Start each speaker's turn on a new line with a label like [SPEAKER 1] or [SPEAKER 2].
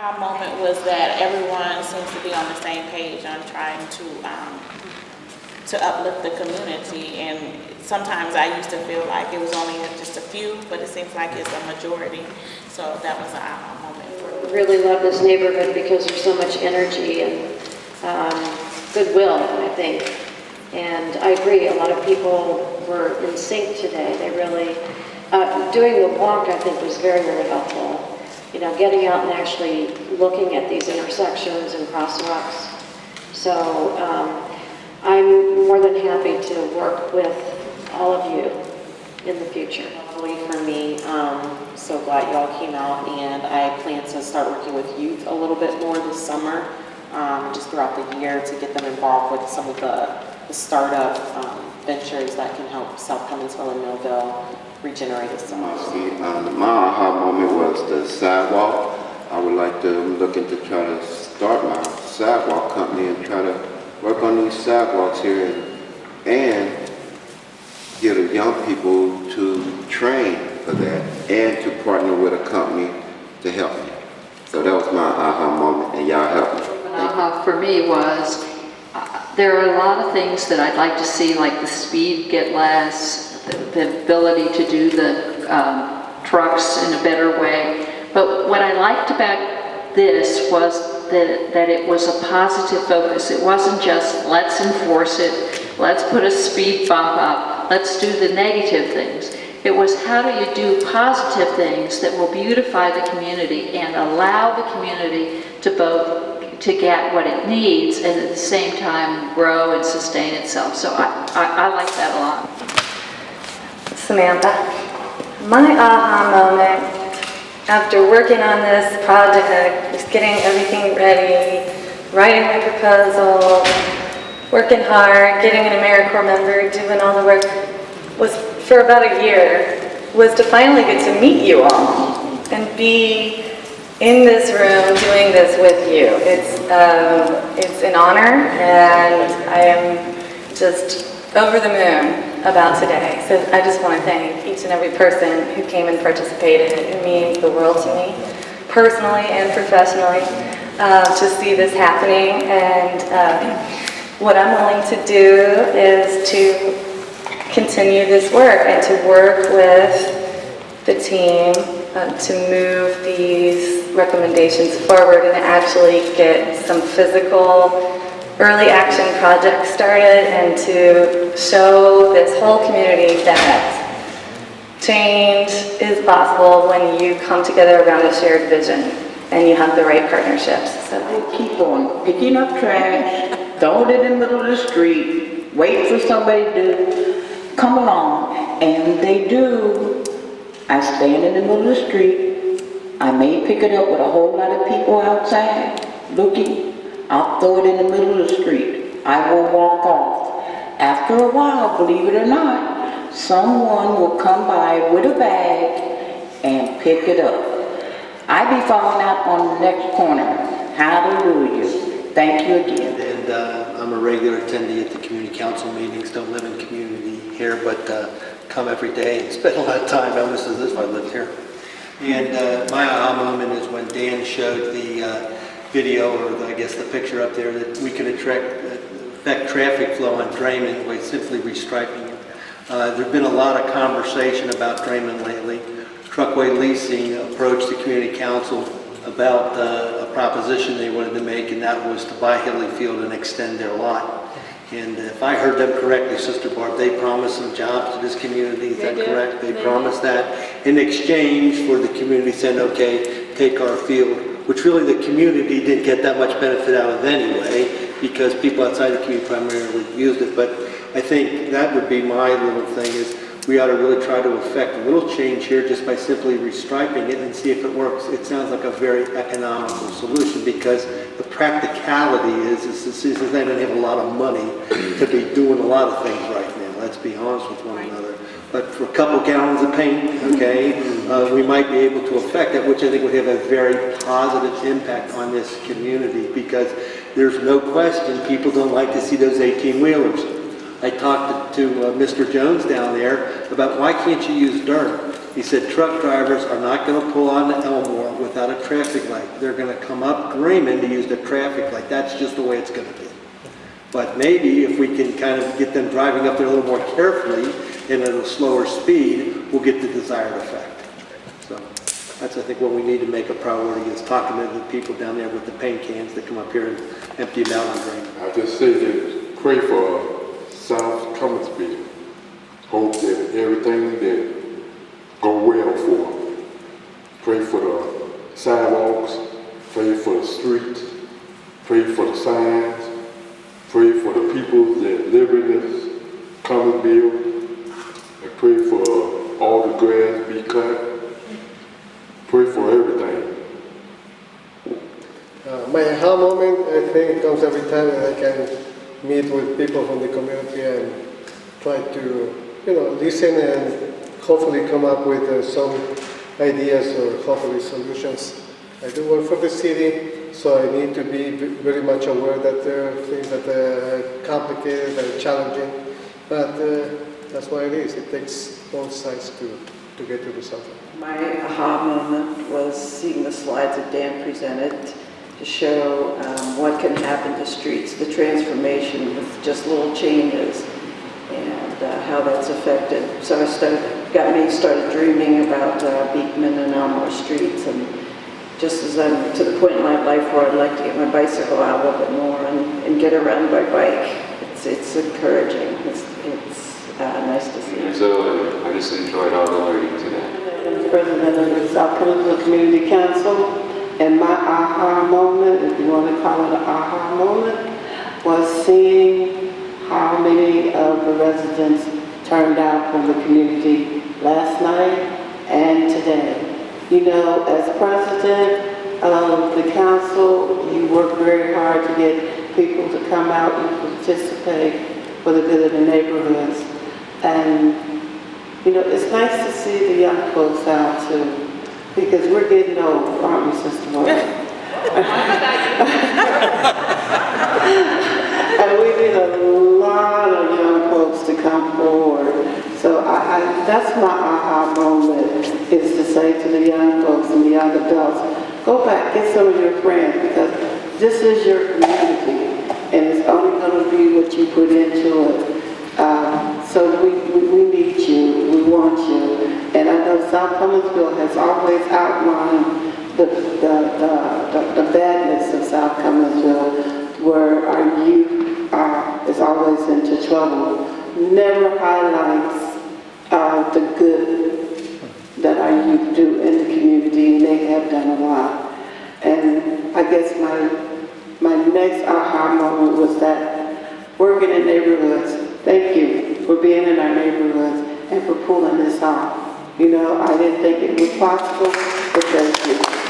[SPEAKER 1] Our moment was that everyone seems to be on the same page on trying to uplift the community, and sometimes I used to feel like it was only just a few, but it seems like it's a majority. So that was an aha moment for me.
[SPEAKER 2] I really love this neighborhood because there's so much energy and goodwill, I think. And I agree, a lot of people were in sync today. They really, doing the walk, I think, was very, very helpful. You know, getting out and actually looking at these intersections and crosswalks. So I'm more than happy to work with all of you in the future.
[SPEAKER 3] For me, so glad y'all came out, and I plan to start working with youth a little bit more this summer, just throughout the year, to get them involved with some of the startup ventures that can help South Cumminsville and Millville regenerate itself.
[SPEAKER 4] My aha moment was the sidewalk. I would like to, I'm looking to try to start my sidewalk company and try to work on these sidewalks here and get young people to train for that and to partner with a company to help me. So that was my aha moment, and y'all helped me.
[SPEAKER 5] Aha for me was, there are a lot of things that I'd like to see, like the speed get less, the ability to do the trucks in a better way. But what I liked about this was that it was a positive focus. It wasn't just, let's enforce it, let's put a speed bump up, let's do the negative things. It was, how do you do positive things that will beautify the community and allow the community to get what it needs and at the same time grow and sustain itself. So I like that a lot.
[SPEAKER 6] Samantha, my aha moment after working on this project, just getting everything ready, writing my proposal, working hard, getting an AmeriCorps member, doing all the work, was for about a year, was to finally get to meet you all and be in this room doing this with you. It's an honor, and I am just over the moon about today. So I just want to thank each and every person who came and participated. It means the world to me, personally and professionally, to see this happening. And what I'm willing to do is to continue this work and to work with the team to move these recommendations forward and actually get some physical early action projects started, and to show this whole community that change is possible when you come together around a shared vision and you have the right partnerships. So
[SPEAKER 7] they keep on picking up trash, throwing it in the middle of the street, wait for somebody to come along, and they do. I stand in the middle of the street, I may pick it up with a whole lot of people outside looking, I'll throw it in the middle of the street. I will walk off. After a while, believe it or not, someone will come by with a bag and pick it up. I be falling out on the next corner. Hallelujah. Thank you again.
[SPEAKER 8] And I'm a regular attendee at the community council meetings. Don't live in community here, but come every day and spend a lot of time. I was as if I lived here. And my aha moment is when Dan showed the video, or I guess the picture up there, that we can affect traffic flow on Draymond by simply restriping it. There's been a lot of conversation about Draymond lately. Truckway Leasing approached the community council about a proposition they wanted to make, and that was to buy Hilly Field and extend their lot. And if I heard them correctly, Sister Barb, they promised some jobs to this community. Is that correct? They promised that in exchange for the community saying, okay, take our field, which really the community didn't get that much benefit out of anyway, because people outside the community primarily used it. But I think that would be my little thing, is we ought to really try to affect a little change here just by simply restriping it and see if it works. It sounds like a very economical solution, because the practicality is they don't have a lot of money to be doing a lot of things right now. Let's be honest with one another. But for a couple gallons of paint, okay, we might be able to affect that, which I think would have a very positive impact on this community, because there's no question people don't like to see those 18-wheelers. I talked to Mr. Jones down there about, why can't you use dirt? he said truck drivers are not going to pull onto Elmore without a traffic light. They're going to come up Grayman to use the traffic light. That's just the way it's going to be. But maybe if we can kind of get them driving up there a little more carefully and at a slower speed, we'll get the desired effect. So that's, I think, what we need to make a priority is talking to the people down there with the paint cans that come up here and empty them out on Grayman.
[SPEAKER 9] I just say that pray for South Cumminsville. Hope that everything that go well for them. Pray for the sidewalks, pray for the streets, pray for the signs, pray for the people that live in this Cumminsville, and pray for all the grass be cut. Pray for everything.
[SPEAKER 10] My aha moment, I think, comes every time that I can meet with people from the community and try to, listen and hopefully come up with some ideas or hopefully solutions. I do work for the city, so I need to be very much aware that there are things that are complicated and challenging, but that's what it is. It takes both sides to get to do something.
[SPEAKER 11] My aha moment was seeing the slides that Dan presented to show what can happen to streets, the transformation with just little changes, and how that's affected. So got me started dreaming about Beekman-Elmore streets, and just as I'm to the point in my life where I'd like to get my bicycle out a little bit more and get around by bike. It's encouraging. It's nice to see.
[SPEAKER 9] So I just enjoyed all the learning today.
[SPEAKER 11] President of the South Cumminsville Community Council, and my aha moment, if you want to call it an aha moment, was seeing how many of the residents turned out from the community last night and today. As president of the council, you work very hard to get people to come out and participate for the good of the neighborhoods. And, it's nice to see the young folks out too, because we're getting old, aren't we, Sister Moore? And we need a lot of young folks to come forward. So that's my aha moment, is to say to the young folks and the young adults, go back, get some of your friends, because this is your community, and it's only going to be what you put into it. So we need you, we want you. And I know South Cumminsville has always outlined the badness of South Cumminsville, where our youth is always into trouble. Never highlights the good that our youth do in the community, and they have done a lot. And I guess my next aha moment was that working in neighborhoods, thank you for being in our neighborhoods and for pulling this off. I didn't think it was possible, but thank you.